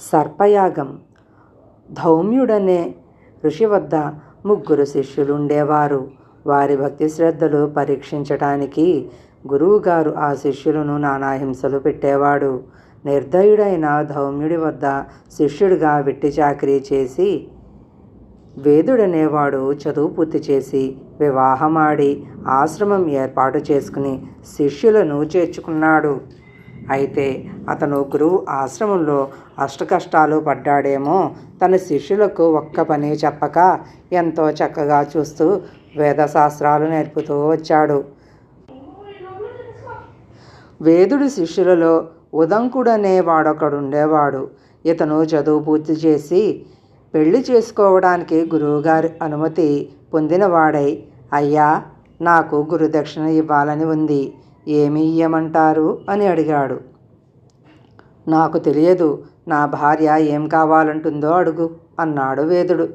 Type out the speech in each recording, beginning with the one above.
సర్పయాగం. ధౌమ్యుడనే ఋషి వద్ద 3 శిష్యులుండేవారు. వారి భక్తి శ్రద్ధలు పరీక్షించటానికి గురువుగారు ఆ శిష్యులను నానా హింసలు పెట్టేవాడు. నిర్దయుడైన ధౌమ్యుడి వద్ద శిష్యుడిగా వెట్టి చాకిరీ చేసి వేదుడనేవాడు చదువు పూర్తి చేసి వివాహమాడి ఆశ్రమం ఏర్పాటు చేసుకుని శిష్యులను చేర్చుకున్నాడు. అయితే అతను గురువు ఆశ్రమంలో అష్టకష్టాలు పడ్డాడేమో, తన శిష్యులకు ఒక్క పని చెప్పక ఎంతో చక్కగా చూస్తూ వేదశాస్త్రాలు నేర్పుతూ వచ్చాడు. వేదుడి శిష్యులలో ఉదంకుడనే వాడొకడుండేవాడు. ఇతను చదువు పూర్తి చేసి పెళ్లి చేసుకోవడానికి గురువుగారి అనుమతి పొందినవాడై, అయ్యా, నాకు గురుదక్షిణ ఇవ్వాలని ఉంది, ఏమి ఇయ్యమంటారు అని అడిగాడు. నాకు తెలియదు, నా భార్య ఏం కావాలంటుందో అడుగు అన్నాడు వేదుడు.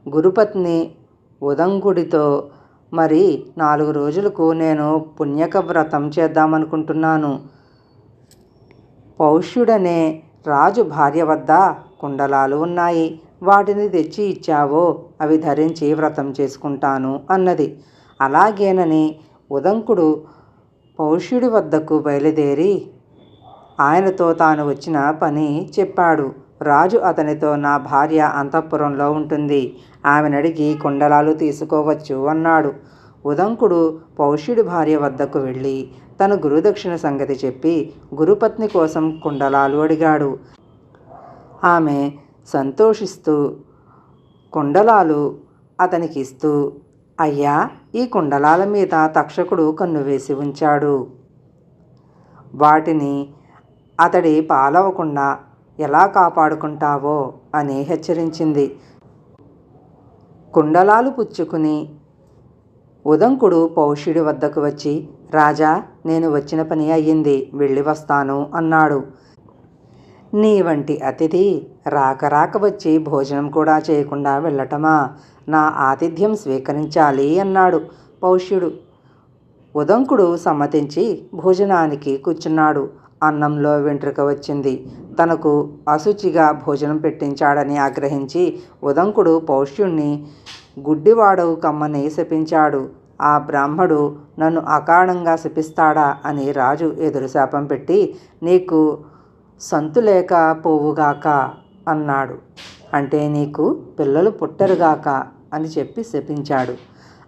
గురుపత్ని ఉదంకుడితో, మరి 4 రోజులకు నేను పుణ్యక వ్రతం చేద్దామనుకుంటున్నాను. పౌష్యుడనే రాజు భార్య వద్ద కుండలాలు ఉన్నాయి, వాటిని తెచ్చి ఇచ్చావో అవి ధరించి వ్రతం చేసుకుంటాను అన్నది. అలాగేనని ఉదంకుడు పౌష్యుడి వద్దకు బయలుదేరి ఆయనతో తాను వచ్చిన పని చెప్పాడు. రాజు అతనితో, నా భార్య అంతఃపురంలో ఉంటుంది, ఆమెనడిగి కుండలాలు తీసుకోవచ్చు అన్నాడు. ఉదంకుడు పౌష్యుడి భార్య వద్దకు వెళ్ళి తన గురుదక్షిణ సంగతి చెప్పి గురుపత్ని కోసం కుండలాలు అడిగాడు. ఆమె సంతోషిస్తూ కుండలాలు అతనికి ఇస్తూ, అయ్యా, ఈ కుండలాల మీద తక్షకుడు కన్ను వేసి ఉంచాడు, వాటిని అతడి పాలవకుండా ఎలా కాపాడుకుంటావో అని హెచ్చరించింది. కుండలాలు పుచ్చుకుని ఉదంకుడు పౌష్యుడి వద్దకు వచ్చి, రాజా, నేను వచ్చిన పని అయ్యింది, వెళ్ళి వస్తాను అన్నాడు. నీ వంటి అతిథి రాక వచ్చి భోజనం కూడా చేయకుండా వెళ్ళటమా? నా ఆతిథ్యం స్వీకరించాలి అన్నాడు పౌష్యుడు. ఉదంకుడు సమ్మతించి భోజనానికి కూర్చున్నాడు. అన్నంలో వెంట్రుక వచ్చింది. తనకు అశుచిగా భోజనం పెట్టించాడని ఆగ్రహించి ఉదంకుడు పౌష్యుణ్ణి గుడ్డివాడవు కమ్మని శపించాడు. ఆ బ్రాహ్మడు నన్ను అకారణంగా శపిస్తాడా అని రాజు ఎదురు శాపం పెట్టి, నీకు సంతులేక పోవుగాక అన్నాడు. అంటే నీకు పిల్లలు పుట్టరుగాక అని చెప్పి శపించాడు.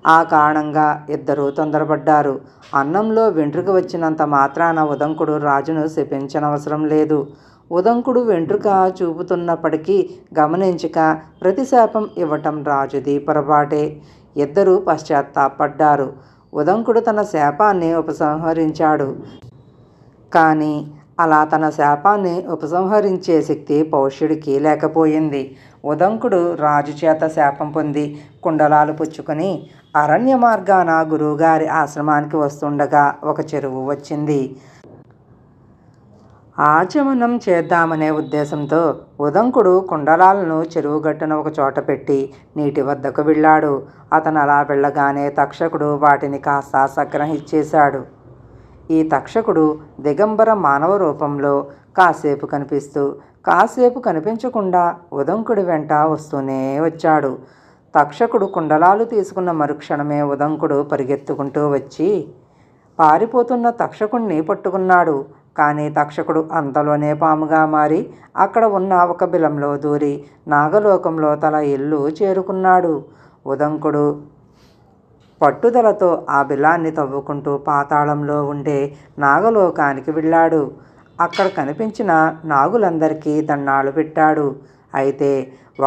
ఆ కారణంగా ఇద్దరూ తొందరపడ్డారు. అన్నంలో వెంట్రుక వచ్చినంత మాత్రాన ఉదంకుడు రాజును శపించనవసరం లేదు. ఉదంకుడు వెంట్రుక చూపుతున్నప్పటికీ గమనించక ప్రతిశాపం ఇవ్వటం రాజుది పొరపాటే. ఇద్దరూ పశ్చాత్తాపడ్డారు. ఉదంకుడు తన శాపాన్ని ఉపసంహరించాడు. కానీ అలా తన శాపాన్ని ఉపసంహరించే శక్తి పౌష్యుడికి లేకపోయింది. ఉదంకుడు రాజు చేత శాపం పొంది కుండలాలు పుచ్చుకొని అరణ్య మార్గాన గురువుగారి ఆశ్రమానికి వస్తుండగా ఒక చెరువు వచ్చింది. ఆచమనం చేద్దామనే ఉద్దేశంతో ఉదంకుడు కుండలాలను చెరువు గట్టున ఒక చోట పెట్టి నీటి వద్దకు వెళ్ళాడు. అతను అలా వెళ్ళగానే తక్షకుడు వాటిని కాస్త సంగ్రహించేశాడు. ఈ తక్షకుడు దిగంబర మానవ రూపంలో కాసేపు కనిపిస్తూ కాసేపు కనిపించకుండా ఉదంకుడి వెంట వస్తూనే వచ్చాడు. తక్షకుడు కుండలాలు తీసుకున్న మరుక్షణమే ఉదంకుడు పరిగెత్తుకుంటూ వచ్చి పారిపోతున్న తక్షకుణ్ణి పట్టుకున్నాడు. కానీ తక్షకుడు అంతలోనే పాముగా మారి అక్కడ ఉన్న ఒక బిలంలో దూరి నాగలోకంలో తన ఇల్లు చేరుకున్నాడు. ఉదంకుడు పట్టుదలతో ఆ బిలాన్ని తవ్వుకుంటూ పాతాళంలో ఉండే నాగలోకానికి వెళ్ళాడు. అక్కడ కనిపించిన నాగులందరికీ దండాలు పెట్టాడు. అయితే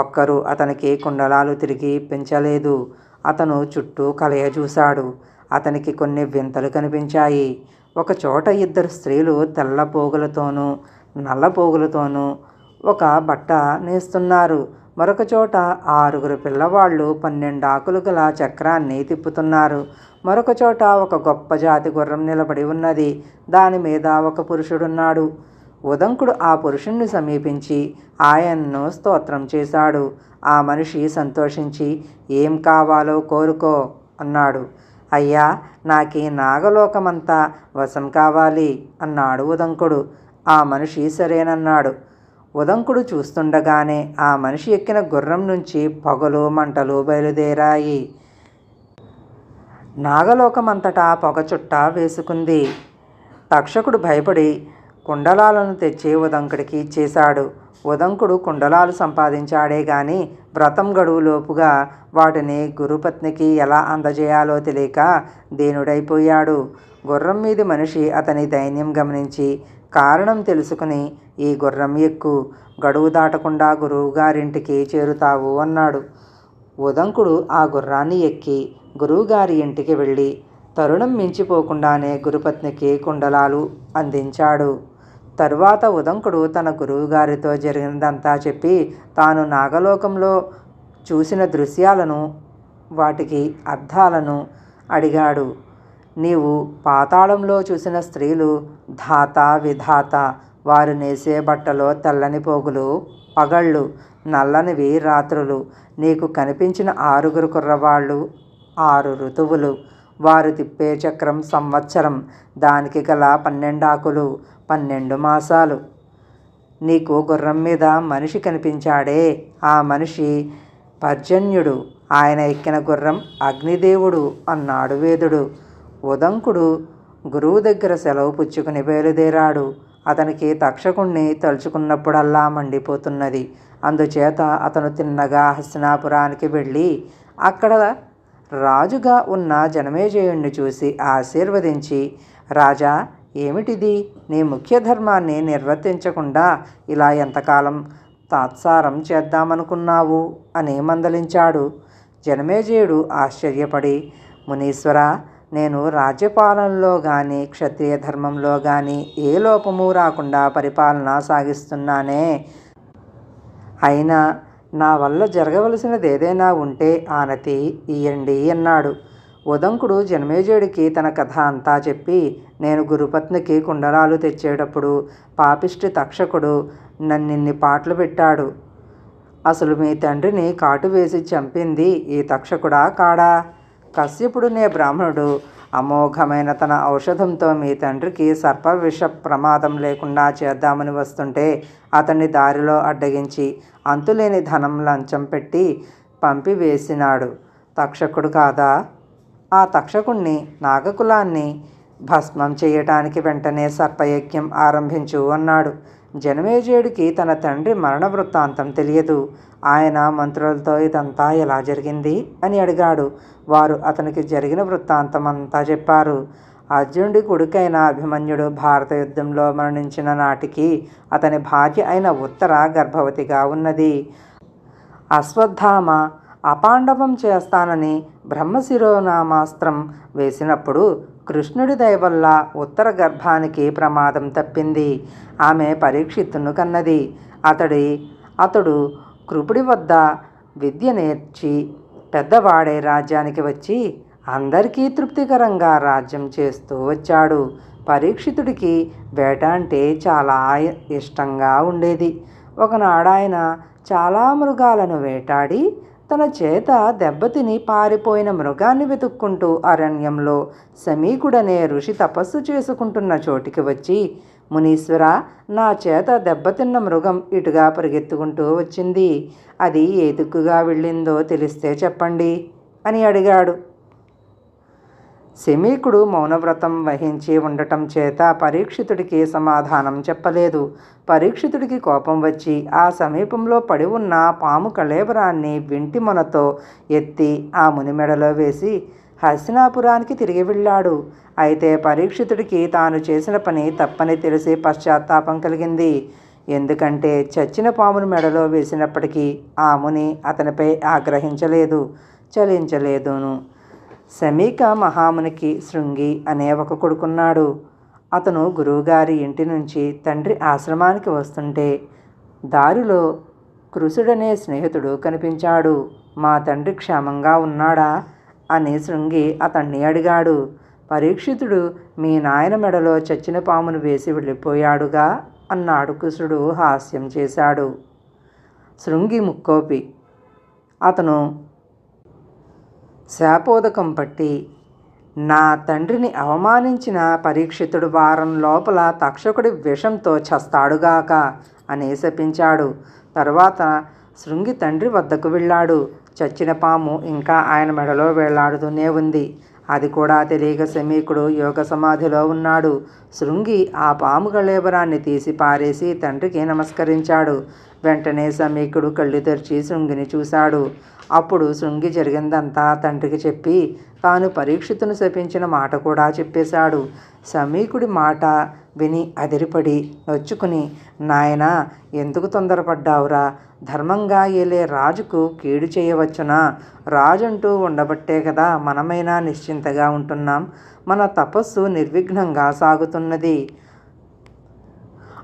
ఒక్కరూ అతనికి కుండలాలు తిరిగి పెంచలేదు. అతను చుట్టూ కలయజూశాడు. అతనికి కొన్ని వింతలు కనిపించాయి. ఒకచోట 2 స్త్రీలు తెల్ల పోగులతోనూ నల్ల పోగులతోనూ ఒక బట్ట నేస్తున్నారు. మరొక చోట 6 పిల్లవాళ్ళు 12 ఆకులు గల చక్రాన్ని తిప్పుతున్నారు. మరొక చోట ఒక గొప్ప జాతి గుర్రం నిలబడి ఉన్నది. దాని మీద ఒక పురుషుడున్నాడు. ఉదంకుడు ఆ పురుషుణ్ణి సమీపించి ఆయన్ను స్తోత్రం చేశాడు. ఆ మనిషి సంతోషించి, ఏం కావాలో కోరుకో అన్నాడు. అయ్యా, నాకీ నాగలోకమంతా వశం కావాలి అన్నాడు ఉదంకుడు. ఆ మనిషి సరేనన్నాడు. ఉదంకుడు చూస్తుండగానే ఆ మనిషి ఎక్కిన గుర్రం నుంచి పొగలు మంటలు బయలుదేరాయి. నాగలోకమంతటా పొగచుట్ట వేసుకుంది. తక్షకుడు భయపడి కుండలాలను తెచ్చి ఉదంకుడికి ఇచ్చేశాడు. ఉదంకుడు కుండలాలు సంపాదించాడే గాని వ్రతం గడువులోపుగా వాటిని గురుపత్నికి ఎలా అందజేయాలో తెలియక దీనుడైపోయాడు. గుర్రం మీది మనిషి అతని దైన్యం గమనించి, కారణం తెలుసుకుని ఈ గుర్రం ఎక్కు, గడువు దాటకుండా గురువుగారింటికి చేరుతావు అన్నాడు. ఉదంకుడు ఆ గుర్రాన్ని ఎక్కి గురువుగారి ఇంటికి వెళ్ళి తరుణం మించిపోకుండానే గురుపత్నికి కుండలాలు అందించాడు. తరువాత ఉదంకుడు తన గురువుగారితో జరిగినదంతా చెప్పి తాను నాగలోకంలో చూసిన దృశ్యాలను వాటికి అర్థాలను అడిగాడు. నీవు పాతాళంలో చూసిన స్త్రీలు ధాత విధాత, వారు నేసే బట్టలో తెల్లని పోగులు పగళ్ళు, నల్లనివి రాత్రులు, నీకు కనిపించిన 6 కుర్రవాళ్ళు 6 ఋతువులు, వారు తిప్పే చక్రం సంవత్సరం, దానికి గల 12 ఆకులు 12 మాసాలు. నీకు గుర్రం మీద మనిషి కనిపించాడే, ఆ మనిషి పర్జన్యుడు, ఆయన ఎక్కిన గుర్రం అగ్నిదేవుడు అన్నాడు వేదుడు. ఉదంకుడు గురువు దగ్గర సెలవు పుచ్చుకుని బయలుదేరాడు. అతనికి తక్షకుణ్ణి తలుచుకున్నప్పుడల్లా మండిపోతున్నది. అందుచేత అతను తిన్నగా హస్తినాపురానికి వెళ్ళి అక్కడ రాజుగా ఉన్న జనమేజయుణ్ణి చూసి ఆశీర్వదించి, రాజా, ఏమిటిది? నీ ముఖ్య ధర్మాన్ని నిర్వర్తించకుండా ఇలా ఎంతకాలం తాత్సారం చేద్దామనుకున్నావు అని మందలించాడు. జనమేజయుడు ఆశ్చర్యపడి, మునీశ్వర, నేను రాజ్యపాలనలో కానీ క్షత్రియ ధర్మంలో కానీ ఏ లోపము రాకుండా పరిపాలన సాగిస్తున్నానే. అయినా నా వల్ల జరగవలసినది ఏదైనా ఉంటే ఆనతి ఇయ్యండి అన్నాడు. ఉదంకుడు జనమేజయుడికి తన కథ అంతా చెప్పి, నేను గురుపత్నికి కుండలాలు తెచ్చేటప్పుడు పాపిష్టి తక్షకుడు నన్నిన్ని పాటలు పెట్టాడు. అసలు మీ తండ్రిని కాటు వేసి చంపింది ఈ తక్షకుడా కాడా? కశ్యపుడు నే బ్రాహ్మణుడు అమోఘమైన తన ఔషధంతో మీ తండ్రికి సర్పవిష ప్రమాదం లేకుండా చేద్దామని వస్తుంటే అతన్ని దారిలో అడ్డగించి అంతులేని ధనం లంచం పెట్టి పంపివేసినాడు తక్షకుడు కాదా? ఆ తక్షకుణ్ణి నాగకులాన్ని భస్మం చేయటానికి వెంటనే సర్పయజ్ఞం ఆరంభించు అన్నాడు. జనమేజయుడికి తన తండ్రి మరణ వృత్తాంతం తెలియదు. ఆయన మంత్రులతో ఇదంతా ఎలా జరిగింది అని అడిగాడు. వారు అతనికి జరిగిన వృత్తాంతం అంతా చెప్పారు. అర్జునుడి కొడుకైన అభిమన్యుడు భారత యుద్ధంలో మరణించిన నాటికి అతని భార్య అయిన ఉత్తర గర్భవతిగా ఉన్నది. అశ్వత్థామ అపాండవం చేస్తానని బ్రహ్మశిరోనామాస్త్రం వేసినప్పుడు కృష్ణుడి దయ వల్ల ఉత్తర గర్భానికి ప్రమాదం తప్పింది. ఆమె పరీక్షిత్తును కన్నది. అతడు కృపుడి వద్ద విద్య నేర్చి పెద్దవాడే రాజ్యానికి వచ్చి అందరికీ తృప్తికరంగా రాజ్యం చేస్తూ వచ్చాడు. పరీక్షితుడికి వేట అంటే చాలా ఇష్టంగా ఉండేది. ఒకనాడాయన చాలా మృగాలను వేటాడి తన చేత దెబ్బతిని పారిపోయిన మృగాన్ని వెతుక్కుంటూ అరణ్యంలో సమీకుడనే ఋషి తపస్సు చేసుకుంటున్న చోటికి వచ్చి, మునీశ్వర, నా చేత దెబ్బతిన్న మృగం ఇటుగా పరిగెత్తుకుంటూ వచ్చింది. అది ఏ దిక్కుగా వెళ్ళిందో తెలిస్తే చెప్పండి అని అడిగాడు. శమీకుడు మౌనవ్రతం వహించి ఉండటం చేత పరీక్షితుడికి సమాధానం చెప్పలేదు. పరీక్షితుడికి కోపం వచ్చి ఆ సమీపంలో పడి ఉన్న పాము కళేబరాన్ని వింటి మొనతో ఎత్తి ఆ ముని మెడలో వేసి హస్తినాపురానికి తిరిగి వెళ్ళాడు. అయితే పరీక్షితుడికి తాను చేసిన పని తప్పని తెలిసి పశ్చాత్తాపం కలిగింది. ఎందుకంటే చచ్చిన పామును మెడలో వేసినప్పటికీ ఆ ముని అతనిపై ఆగ్రహించలేదు, చలించలేదును. శమీక మహామునికి శృంగి అనే ఒక కొడుకున్నాడు. అతను గురువుగారి ఇంటి నుంచి తండ్రి ఆశ్రమానికి వస్తుంటే దారిలో కృసుడనే స్నేహితుడు కనిపించాడు. మా తండ్రి క్షేమంగా ఉన్నాడా అని శృంగి అతన్ని అడిగాడు. పరీక్షితుడు మీ నాయన మెడలో చచ్చిన పామును వేసి వెళ్ళిపోయాడుగా అన్నాడు. కృసుడు హాస్యం చేశాడు. శృంగి ముక్కోపి. అతను శాపోదకం పట్టి, నా తండ్రిని అవమానించిన పరీక్షితుడు వారం లోపల తక్షకుడి విషంతో చస్తాడుగాక అని శపించాడు. తరువాత శృంగి తండ్రి వద్దకు వెళ్ళాడు. చచ్చిన పాము ఇంకా ఆయన మెడలో వేలాడుతూనే ఉంది. అది కూడా తెలియక శమీకుడు యోగ సమాధిలో ఉన్నాడు. శృంగి ఆ పాము కళేబరాన్ని తీసి పారేసి తండ్రికి నమస్కరించాడు. వెంటనే శమీకుడు కళ్ళు తెరిచి శృంగిని చూశాడు. అప్పుడు శృంగి జరిగిందంతా తండ్రికి చెప్పి తాను పరీక్షితును శపించిన మాట కూడా చెప్పేశాడు. శమీకుడి మాట విని అదిరిపడి నొచ్చుకుని, నాయనా, ఎందుకు తొందరపడ్డావురా? ధర్మంగా ఏలే రాజుకు కీడు చేయవచ్చునా? రాజంటూ ఉండబట్టే కదా మనమైనా నిశ్చింతగా ఉంటున్నాం. మన తపస్సు నిర్విఘ్నంగా సాగుతున్నది.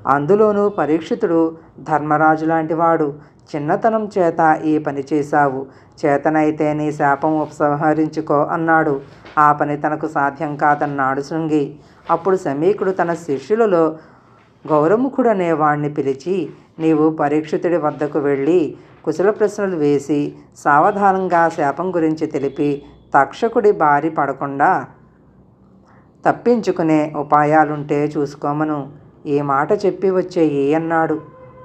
అందులోనూ పరీక్షితుడు ధర్మరాజు లాంటివాడు. చిన్నతనం చేత ఈ పని చేశావు. చేతనైతే నీ శాపం ఉపసంహరించుకో అన్నాడు. ఆ పని తనకు సాధ్యం కాదన్నాడు శృంగి. అప్పుడు శమీకుడు తన శిష్యులలో గౌరముఖుడనే వాణ్ణి పిలిచి, నీవు పరీక్షితుడి వద్దకు వెళ్ళి కుశల ప్రశ్నలు వేసి సావధానంగా శాపం గురించి తెలిపి తక్షకుడి బారి పడకుండా తప్పించుకునే ఉపాయాలుంటే చూసుకోమను. ఈ మాట చెప్పి వచ్చేయి అన్నాడు.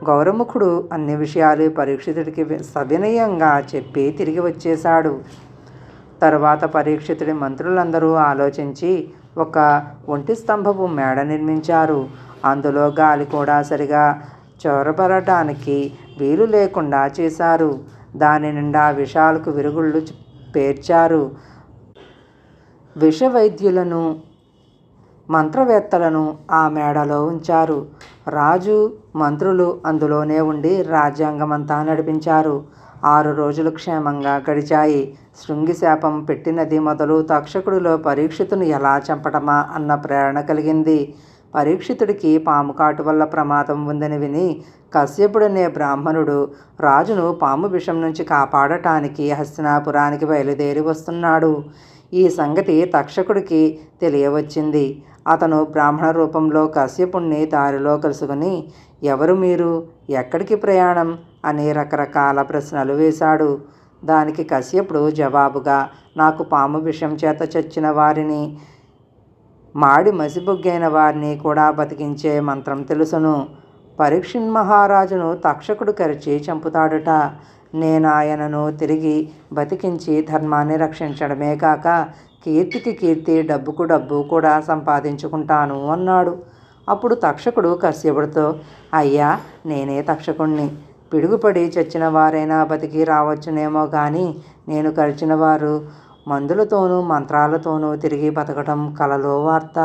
గౌరముఖుడు అన్ని విషయాలు పరీక్షితుడికి సవినయంగా చెప్పి తిరిగి వచ్చేశాడు. తరువాత పరీక్షితుడి మంత్రులందరూ ఆలోచించి ఒక ఒంటి స్తంభపు మేడ నిర్మించారు. అందులో గాలి కూడా సరిగా చొరబడటానికి వీలు లేకుండా చేశారు. దాని నిండా విషాలకు విరుగుళ్ళు పేర్చారు. విష వైద్యులను, మంత్రవేత్తలను ఆ మేడలో ఉంచారు. రాజు, మంత్రులు అందులోనే ఉండి రాజ్యాంగమంతా నడిపించారు. 6 రోజులు క్షేమంగా గడిచాయి. శృంగి శాపం పెట్టినది మొదలు తక్షకుడిలో పరీక్షితుని ఎలా చంపటమా అన్న ప్రేరణ కలిగింది. పరీక్షితుడికి పాము కాటు వల్ల ప్రమాదం ఉందని విని కశ్యపుడనే బ్రాహ్మణుడు రాజును పాము విషం నుంచి కాపాడటానికి హస్తినాపురానికి బయలుదేరి వస్తున్నాడు. ఈ సంగతి తక్షకుడికి తెలియవచ్చింది. అతను బ్రాహ్మణ రూపంలో కశ్యపుణ్ణి దారిలో కలుసుకుని, ఎవరు మీరు, ఎక్కడికి ప్రయాణం అని రకరకాల ప్రశ్నలు వేశాడు. దానికి కశ్యపుడు జవాబుగా, నాకు పాము విషం చేత చచ్చిన వారిని, మాడి మసిబొగ్గైన వారిని కూడా బతికించే మంత్రం తెలుసును. పరీక్షిన్ మహారాజును తక్షకుడు కరిచి చంపుతాడుట. నేనాయనను తిరిగి బతికించి ధర్మాన్ని రక్షించడమే కాక కీర్తికి కీర్తి, డబ్బుకు డబ్బు కూడా సంపాదించుకుంటాను అన్నాడు. అప్పుడు తక్షకుడు కశ్యపుడితో, అయ్యా, నేనే తక్షకుణ్ణి. పిడుగుపడి చచ్చిన వారైనా బతికి రావచ్చునేమో కానీ నేను కరిచిన వారు మందులతోనూ మంత్రాలతోనూ తిరిగి బతకటం కలలో వార్త.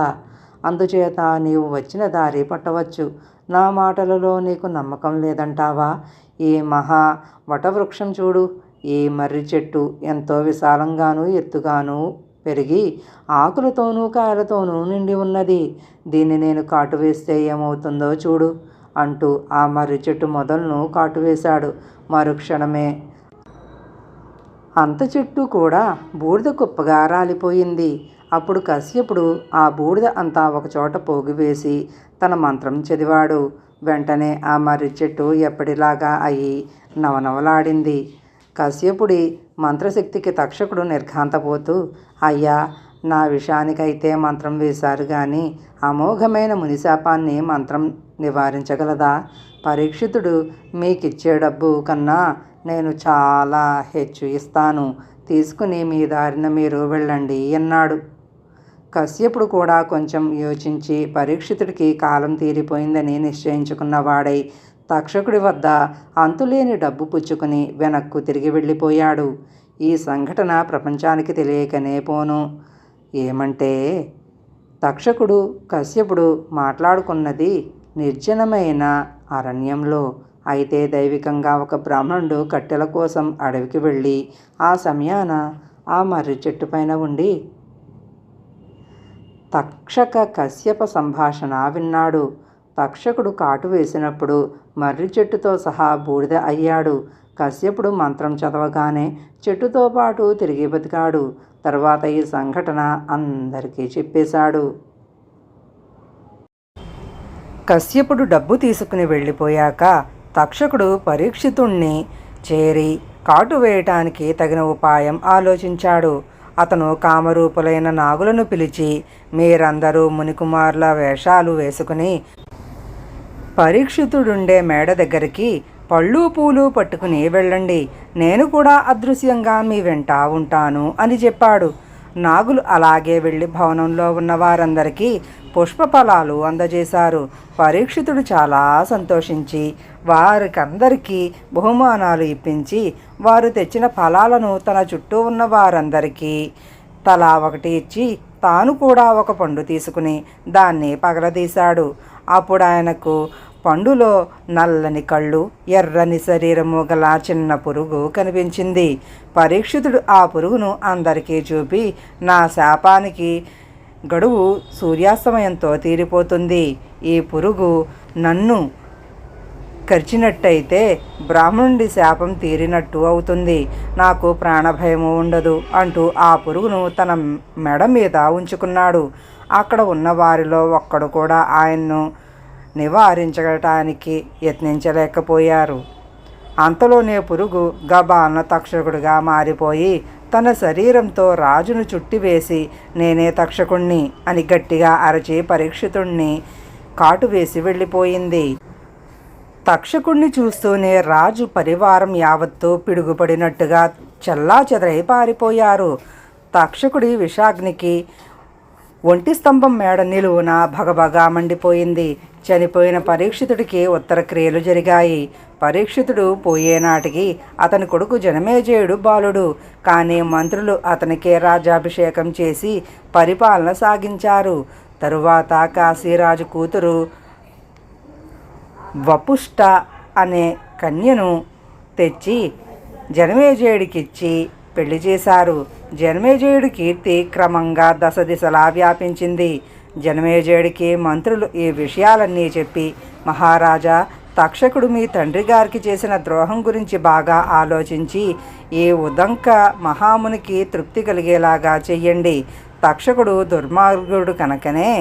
అందుచేత నీవు వచ్చిన దారి పట్టవచ్చు. నా మాటలలో నీకు నమ్మకం లేదంటావా? ఈ మహా వటవృక్షం చూడు. ఈ మర్రి చెట్టు ఎంతో విశాలంగాను ఎత్తుగాను పెరిగి ఆకులతోనూ కాయలతోనూ నిండి ఉన్నది. దీన్ని నేను కాటు వేస్తే ఏమవుతుందో చూడు అంటూ ఆ మర్రి చెట్టు మొదలను కాటువేశాడు. మరుక్షణమే అంత చెట్టు కూడా బూడిద కుప్పగా రాలిపోయింది. అప్పుడు కశ్యపుడు ఆ బూడిద అంతా ఒకచోట పోగువేసి తన మంత్రం చదివాడు. వెంటనే ఆ మర్రి చెట్టు ఎప్పటిలాగా అయి నవనవలాడింది. కశ్యపుడి మంత్రశక్తికి తక్షకుడు నిర్ఘాంతపోతూ, అయ్యా, నా విషయానికైతే మంత్రం వేశారు కానీ అమోఘమైన మునిశాపాన్ని మంత్రం నివారించగలదా? పరీక్షితుడు మీకిచ్చే డబ్బు కన్నా నేను చాలా హెచ్చు ఇస్తాను. తీసుకుని మీ దారిన మీరు వెళ్ళండి అన్నాడు. కశ్యపుడు కూడా కొంచెం యోచించి పరీక్షితుడికి కాలం తీరిపోయిందని నిశ్చయించుకున్నవాడై తక్షకుడి వద్ద అంతులేని డబ్బు పుచ్చుకుని వెనక్కు తిరిగి వెళ్ళిపోయాడు. ఈ సంఘటన ప్రపంచానికి తెలియకనే పోను. ఏమంటే తక్షకుడు, కశ్యపుడు మాట్లాడుకున్నది నిర్జనమైన అరణ్యంలో. అయితే దైవికంగా ఒక బ్రాహ్మణుడు కట్టెల కోసం అడవికి వెళ్ళి ఆ సమయాన ఆ మర్రి చెట్టు పైన ఉండి తక్షక కశ్యప సంభాషణ విన్నాడు. తక్షకుడు కాటు వేసినప్పుడు మర్రి చెట్టుతో సహా బూడిద అయ్యాడు. కశ్యపుడు మంత్రం చదవగానే చెట్టుతో పాటు తిరిగి బతికాడు. తర్వాత ఈ సంఘటన అందరికీ చెప్పేశాడు. కశ్యపుడు డబ్బు తీసుకుని వెళ్ళిపోయాక తక్షకుడు పరీక్షితుణ్ణి చేరి కాటు వేయటానికి తగిన ఉపాయం ఆలోచించాడు. అతను కామరూపులైన నాగులను పిలిచి, మీరందరూ మునికుమారుల వేషాలు వేసుకుని పరీక్షితుడుండే మేడ దగ్గరికి పళ్ళు పూలు పట్టుకుని వెళ్ళండి, నేను కూడా అదృశ్యంగా మీ వెంట ఉంటాను అని చెప్పాడు. నాగులు అలాగే వెళ్ళి భవనంలో ఉన్న వారందరికీ పుష్పఫలాలు అందజేశారు. పరీక్షితుడు చాలా సంతోషించి వారికందరికీ బహుమానాలు ఇప్పించి వారు తెచ్చిన ఫలాలను తన చుట్టూ ఉన్న వారందరికీ తలా ఒకటి ఇచ్చి తాను కూడా ఒక పండు తీసుకుని దాన్ని పగలదీశాడు. అప్పుడు ఆయనకు పండులో నల్లని కళ్ళు, ఎర్రని శరీరము గల చిన్న పురుగు కనిపించింది. పరీక్షితుడు ఆ పురుగును అందరికీ చూపి, నా శాపానికి గడువు సూర్యాస్తమయంతో తీరిపోతుంది. ఈ పురుగు నన్ను కరిచినట్టయితే బ్రాహ్మణుడి శాపం తీరినట్టు అవుతుంది, నాకు ప్రాణభయము ఉండదు అంటూ ఆ పురుగును తన మెడ మీద ఉంచుకున్నాడు. అక్కడ ఉన్న వారిలో ఒక్కడు కూడా ఆయన్ను నివారించడానికి యత్నించలేకపోయారు. అంతలోనే పురుగు గబాలన తక్షకుడిగా మారిపోయి తన శరీరంతో రాజును చుట్టివేసి, నేనే తక్షకుణ్ణి అని గట్టిగా అరచి పరీక్షితుణ్ణి కాటువేసి వెళ్ళిపోయింది. తక్షకుణ్ణి చూస్తూనే రాజు పరివారం యావత్తూ పిడుగుపడినట్టుగా చెల్లాచెదరై పారిపోయారు. తక్షకుడి విషాగ్నికి ఒంటి స్తంభం మేడ నిలువున భగభగా మండిపోయింది. చనిపోయిన పరీక్షితుడికి ఉత్తర క్రియలు జరిగాయి. పరీక్షితుడు పోయేనాటికి అతని కొడుకు జనమేజయుడు బాలుడు. కానీ మంత్రులు అతనికే రాజ్యాభిషేకం చేసి పరిపాలన సాగించారు. తరువాత కాశీరాజు కూతురు వపుష్ట అనే కన్యను తెచ్చి జనమేజయుడికిచ్చి పెళ్లి చేశారు. జనమేజయుడి కీర్తి క్రమంగా దశ దిశలా వ్యాపించింది. జనమేజయుడికి మంత్రులు ఈ విషయాలన్నీ చెప్పి, మహారాజా, తక్షకుడు మీ తండ్రి గారికి చేసిన ద్రోహం గురించి బాగా ఆలోచించి ఈ ఉదంక మహామునికి తృప్తి కలిగేలాగా చెయ్యండి. తక్షకుడు దుర్మార్గుడు కనుకనే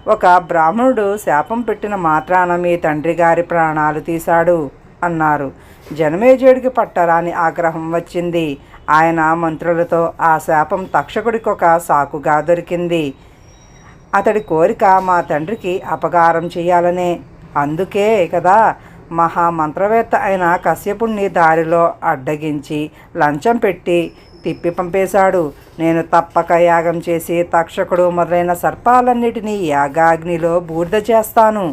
ఒక బ్రాహ్మణుడు శాపం పెట్టిన మాత్రాన మీ తండ్రి గారి ప్రాణాలు తీశాడు అన్నారు. జనమేజయుడికి పట్టరాని ఆగ్రహం వచ్చింది. ఆయన మంత్రులతో ఆ శాపం తక్షకుడికి ఒక సాకుగా దొరికింది. అతడి కోరిక మా తండ్రికి అపకారం చేయాలనే. అందుకే కదా మహామంత్రవేత్త అయిన కశ్యపుణ్ణి దారిలో అడ్డగించి లంచం పెట్టి తిప్పి పంపేశాడు. నేను తప్పక యాగం చేసి తక్షకుడు మొదలైన సర్పాలన్నిటినీ యాగాగ్నిలో బూర్ద చేస్తాను.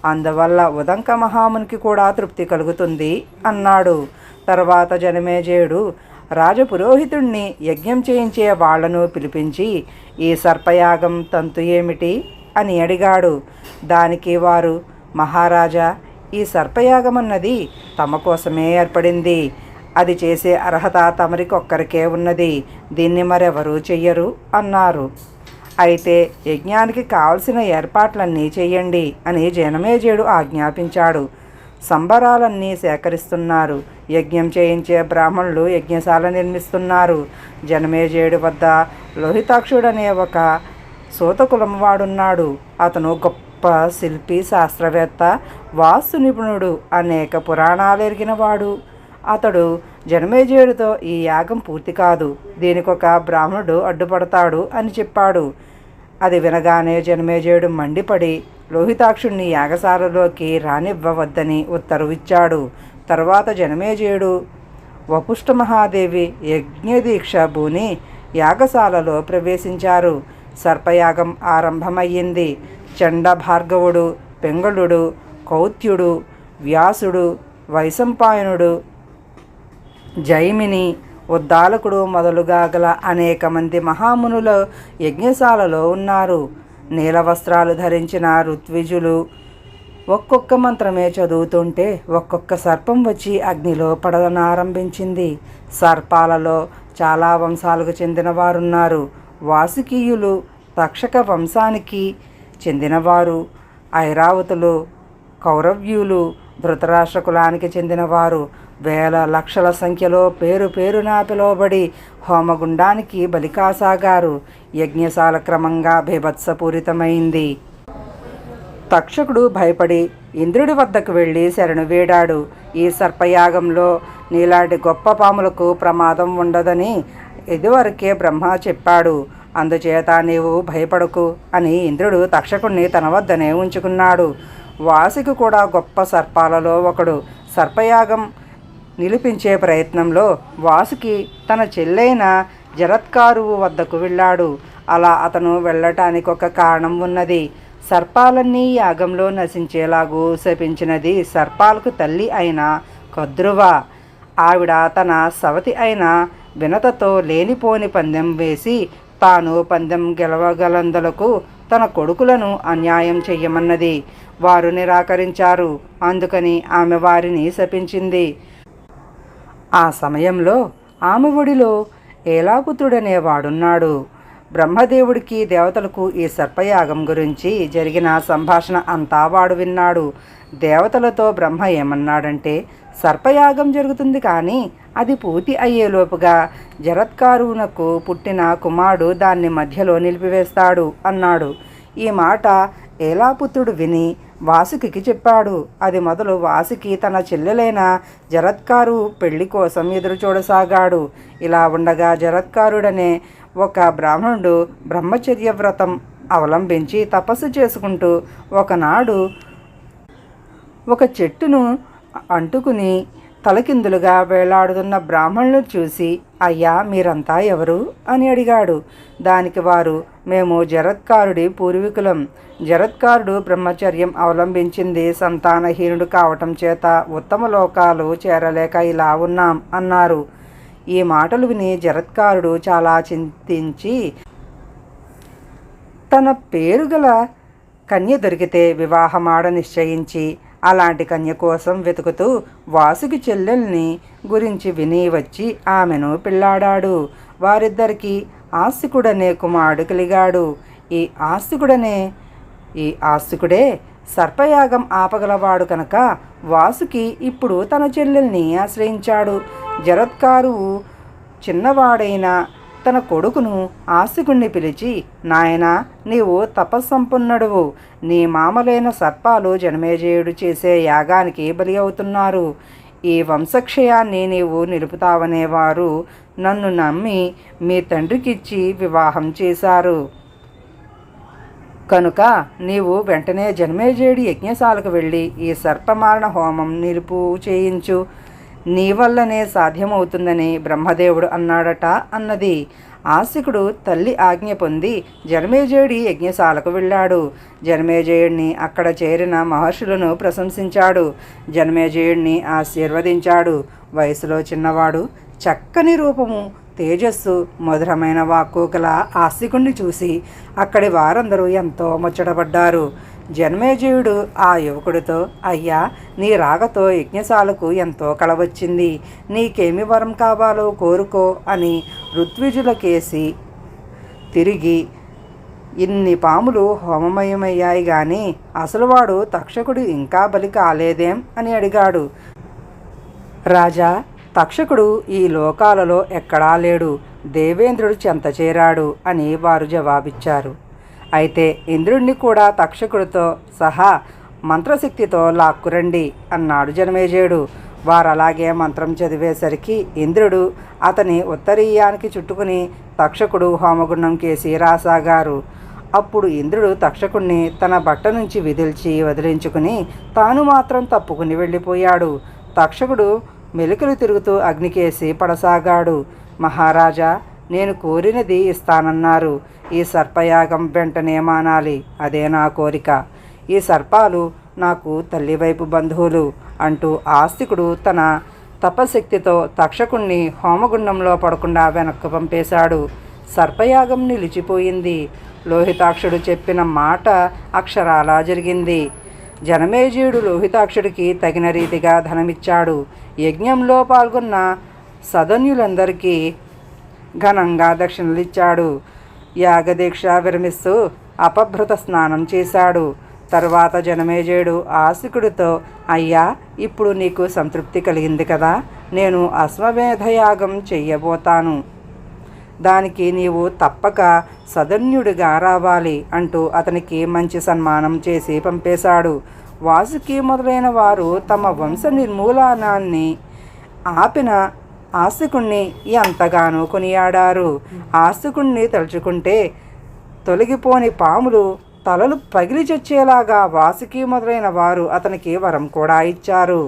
అందువల్ల ఉదంక మహామునికి కూడా తృప్తి కలుగుతుంది అన్నాడు. తర్వాత జనమేజయుడు రాజపురోహితుణ్ణి యజ్ఞం చేయించే వాళ్లను పిలిపించి, ఈ సర్పయాగం తంతు ఏమిటి అని అడిగాడు. దానికి వారు, మహారాజా, ఈ సర్పయాగమన్నది తమ కోసమే ఏర్పడింది. అది చేసే అర్హత తమరికొక్కరికే ఉన్నది. దీన్ని మరెవరూ చెయ్యరు అన్నారు. అయితే యజ్ఞానికి కావలసిన ఏర్పాట్లన్నీ చెయ్యండి అని జనమేజయుడు ఆజ్ఞాపించాడు. సంబరాలన్నీ సేకరిస్తున్నారు. యజ్ఞం చేయించే బ్రాహ్మణులు యజ్ఞశాల నిర్మిస్తున్నారు. జనమేజయుడి వద్ద లోహితాక్షుడనే ఒక సూతకులం వాడున్నాడు. అతను గొప్ప శిల్పి, శాస్త్రవేత్త, వాస్తు నిపుణుడు, అనేక పురాణాలు ఎరిగినవాడు. అతడు జనమేజయుడితో ఈ యాగం పూర్తి కాదు, దీనికొక బ్రాహ్మణుడు అడ్డుపడతాడు అని చెప్పాడు. అది వినగానే జనమేజయుడు మండిపడి లోహితాక్షుణ్ణి యాగశాలలోకి రానివ్వవద్దని ఉత్తర్విచ్చాడు. తర్వాత జనమేజయుడు వపుష్ట మహాదేవి యజ్ఞదీక్ష భూని యాగశాలలో ప్రవేశించారు. సర్పయాగం ఆరంభమయ్యింది. చండ భార్గవుడు, పింగళుడు, కౌత్యుడు, వ్యాసుడు, వైశంపాయనుడు, జైమిని, ఉద్దాలకుడు మొదలుగా గల అనేక మంది మహామునులు యజ్ఞశాలలో ఉన్నారు. నీలవస్త్రాలు ధరించిన ఋత్విజులు ఒక్కొక్క మంత్రమే చదువుతుంటే ఒక్కొక్క సర్పం వచ్చి అగ్నిలో పడనారంభించింది. సర్పాలలో చాలా వంశాలకు చెందినవారున్నారు. వాసుకీయులు తక్షక వంశానికి చెందినవారు, ఐరావతులు, కౌరవ్యులు ధృతరాష్ట్ర కులానికి చెందినవారు వేల లక్షల సంఖ్యలో పేరు పేరునా పిలువబడి హోమగుండానికి బలికాసాగారు. యజ్ఞశాల క్రమంగా బీభత్సపూరితమైంది. తక్షకుడు భయపడి ఇంద్రుడి వద్దకు వెళ్ళి శరణు వేడాడు. ఈ సర్పయాగంలో నీలాంటి గొప్ప పాములకు ప్రమాదం ఉండదని ఇదివరకే బ్రహ్మ చెప్పాడు. అందుచేత నీవు భయపడకు అని ఇంద్రుడు తక్షకుణ్ణి తన వద్దనే ఉంచుకున్నాడు. వాసుకి కూడా గొప్ప సర్పాలలో ఒకడు. సర్పయాగం నిలిపించే ప్రయత్నంలో వాసుకి తన చెల్లైన జరత్కారువు వద్దకు వెళ్ళాడు. అలా అతను వెళ్ళటానికి ఒక కారణం ఉన్నది. సర్పాలన్నీ యాగంలో నశించేలాగూ శపించినది సర్పాలకు తల్లి అయిన కద్రువ. ఆవిడ తన సవతి అయిన వినతతో లేనిపోని పందెం వేసి తాను పందెం గెలవగలందులకు తన కొడుకులను అన్యాయం చెయ్యమన్నది. వారు నిరాకరించారు. అందుకని ఆమె వారిని శపించింది. ఆ సమయంలో ఆమె ఒడిలో ఏలాపుత్రుడనేవాడున్నాడు. బ్రహ్మదేవుడికి దేవతలకు ఈ సర్పయాగం గురించి జరిగిన సంభాషణ అంతా వాడు విన్నాడు. దేవతలతో బ్రహ్మ ఏమన్నాడంటే, సర్పయాగం జరుగుతుంది కానీ అది పూర్తి అయ్యేలోపుగా జరత్కారువునకు పుట్టిన కుమారుడు దాన్ని మధ్యలో నిలిపివేస్తాడు అన్నాడు. ఈ మాట ఏలాపుత్రుడు విని వాసుకి చెప్పాడు. అది మొదలు వాసుకి తన చెల్లెలైన జరత్కారు పెళ్లి కోసం ఎదురు చూడసాగాడు. ఇలా ఉండగా జరత్కారుడనే ఒక బ్రాహ్మణుడు బ్రహ్మచర్య వ్రతం అవలంబించి తపస్సు చేసుకుంటూ ఒకనాడు ఒక చెట్టును అంటుకుని తలకిందులుగా వేలాడుతున్న బ్రాహ్మణులను చూసి, అయ్యా మీరంతా ఎవరు అని అడిగాడు. దానికి వారు, మేము జరత్కారుడి పూర్వీకులం. జరత్కారుడు బ్రహ్మచర్యం అవలంబించింది సంతానహీనుడు కావటం చేత ఉత్తమ లోకాలు చేరలేక ఇలా ఉన్నాం అన్నారు. ఈ మాటలు విని జరత్కారుడు చాలా చింతించి తన పేరుగల కన్య దొరికితే వివాహమాడ నిశ్చయించి అలాంటి కన్య కోసం వెతుకుతూ వాసుకి చెల్లెల్ని గురించి విని వచ్చి ఆమెను పెళ్ళాడాడు. వారిద్దరికీ ఆస్తికుడనే కుమారుడు కలిగాడు. ఈ ఆస్తికుడే సర్పయాగం ఆపగలవాడు కనుక వాసుకి ఇప్పుడు తన చెల్లెల్ని ఆశ్రయించాడు. జరత్కారువు చిన్నవాడైన తన కొడుకును ఆస్తికుణ్ణి పిలిచి, నాయనా నీవు తపస్సంపన్నుడువు. నీ మామలైన సర్పాలు జనమేజయుడు చేసే యాగానికి బలి అవుతున్నారు. ఈ వంశక్షయాన్ని నీవు నిలుపుతావనేవారు నన్ను నమ్మి మీ తండ్రికిచ్చి వివాహం చేశారు. కనుక నీవు వెంటనే జనమేజయుడి యజ్ఞశాలకు వెళ్ళి ఈ సర్పమారణ హోమం నిలుపు చేయించు. నీ వల్లనే సాధ్యమవుతుందని బ్రహ్మదేవుడు అన్నాడట అన్నది. ఆస్తికుడు తల్లి ఆజ్ఞ పొంది జనమేజయుడి యజ్ఞశాలకు వెళ్ళాడు. జనమేజయుడిని అక్కడ చేరిన మహర్షులను ప్రశంసించాడు. జనమేజయుడిని ఆశీర్వదించాడు. వయసులో చిన్నవాడు, చక్కని రూపము, తేజస్సు, మధురమైన వాక్కు గల ఆస్తికుణ్ణి చూసి అక్కడి వారందరూ ఎంతో ముచ్చటపడ్డారు. జనమేజయుడు ఆ యువకుడితో, అయ్యా నీ రాగతో యజ్ఞశాలకు ఎంతో కళ వచ్చింది. నీకేమి వరం కావాలో కోరుకో అని ఋత్విజులకేసి తిరిగి, ఇన్ని పాములు హోమమయమయ్యాయి గాని అసలువాడు తక్షకుడు ఇంకా బలి కాలేదేం అని అడిగాడు. రాజా, తక్షకుడు ఈ లోకాలలో ఎక్కడా లేడు. దేవేంద్రుడు చెంత చేరాడు అని వారు జవాబిచ్చారు. అయితే ఇంద్రుణ్ణి కూడా తక్షకుడితో సహా మంత్రశక్తితో లాక్కురండి అన్నాడు జనమేజయుడు. వారు అలాగే మంత్రం చదివేసరికి ఇంద్రుడు అతని ఉత్తరీయానికి చుట్టుకుని తక్షకుడు హోమగుండం కేసి రాసాగారు. అప్పుడు ఇంద్రుడు తక్షకుణ్ణి తన బట్ట నుంచి వదిలించుకుని తాను మాత్రం తప్పుకుని వెళ్ళిపోయాడు. తక్షకుడు మెలికలు తిరుగుతూ అగ్నికేసి పడసాగాడు. మహారాజా, నేను కోరినది ఇస్తానన్నారు. ఈ సర్పయాగం వెంటనే మానాలి. అదే నా కోరిక. ఈ సర్పాలు నాకు తల్లివైపు బంధువులు అంటూ ఆస్తికుడు తన తపశక్తితో తక్షకుణ్ణి హోమగుండంలో పడకుండా వెనక్కు పంపేశాడు. సర్పయాగం నిలిచిపోయింది. లోహితాక్షుడు చెప్పిన మాట అక్షరాలా జరిగింది. జనమేజయుడు లోహితాక్షుడికి తగిన రీతిగా ధనమిచ్చాడు. యజ్ఞంలో పాల్గొన్న సదన్యులందరికీ ఘనంగా దక్షిణలిచ్చాడు. యాగదీక్ష విరమిస్తూ అపభృత స్నానం చేశాడు. తరువాత జనమేజయుడు ఆస్తికుడితో, అయ్యా ఇప్పుడు నీకు సంతృప్తి కలిగింది కదా, నేను అశ్వమేధయాగం చెయ్యబోతాను. దానికి నీవు తప్పక సదన్యుడిగా రావాలి అంటూ అతనికి మంచి సన్మానం చేసి పంపేశాడు. వాసుకి మొదలైన వారు తమ వంశ నిర్మూలనాన్ని ఆపిన ఆస్తికుణ్ణి ఎంతగానో కొనియాడారు. ఆస్తికుణ్ణి తలుచుకుంటే తొలగిపోని పాములు తలలు పగిలి చచ్చేలాగా వాసుకి మొదలైన వారు అతనికి వరం కూడా ఇచ్చారు.